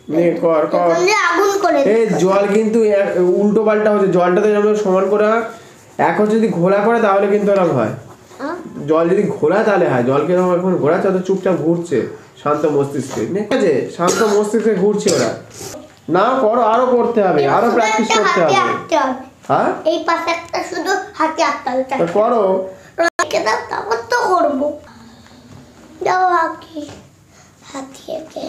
নে কর কর আগুন করে এই জল কিন্তু উল্টো পাল্টা হচ্ছে জলটাতে যেমন সমান করে এক হচ্ছে যদি ঘোলা করে তাহলে কিন্তু এরকম হয় জল যদি ঘোলা তাহলে হয় জলকে এখন ঘোরাচ্ছে তো চুপচাপ ঘুরছে শান্ত মস্তিষ্কে ঠিক আছে শান্ত মস্তিষ্কে ঘুরছে ওরা না করো আরো করতে হবে আরো প্র্যাকটিস করতে হবে হ্যাঁ এই পাশে একটা শুধু হাতে আটকালটা করো রেখে দাও তারপর তো করবো দাও হাতে হাতে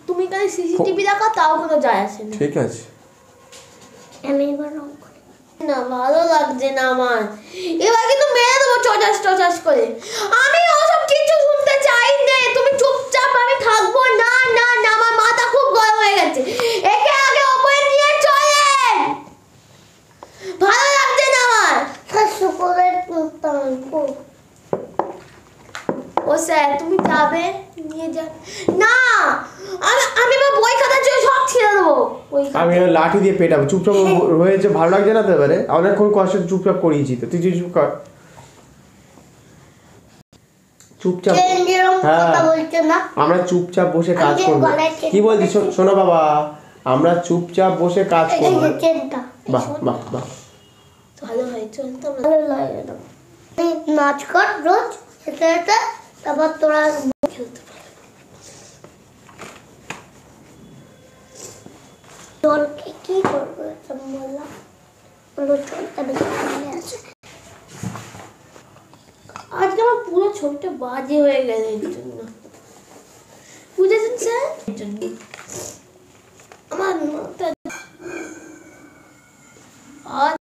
তুমি কালে সিসিটিভি রাখো তাও কোনো যায় আসে না ঠিক আছে আমি এবার রং করি না ভালো লাগছে না আমার এবার কিন্তু মেরে দেবো চচাস করে আমি ওসব কিছু শুনতে চাই না তুমি চুপচাপ আমি থাকবো না না না আমার মাথা খুব গরম হয়ে গেছে একে আগে ওপরে নিয়ে চলেন ভালো লাগছে না আমার শুকুরের টানবো ও স্যার তুমি যাবে নিয়ে যা না আমি আমার বই খাতার জন্য সব ছেড়ে দেবো আমি লাঠি দিয়ে পেটাবো চুপচাপ হয়েছে ভালো লাগছে না তো এবারে অনেকক্ষণ কষ্ট চুপচাপ করিয়েছি তো তুই চুপ কর চুপচাপ আমরা চুপচাপ বসে কাজ করবো কি বলছিস শোনো বাবা আমরা চুপচাপ বসে কাজ করবো বাহ বাহ বাহ ভালো হয় চল তো ভালো লাগে না নাচ কর রোজ এটা এটা তারপর তোরা খেলতে পারবি জলকে কি করবো বললাম বলো জলটা বেশি আছে আজকে আমার পুরো ছবিটা বাজে হয়ে গেল এর জন্য বুঝেছেন স্যার এর জন্য আমার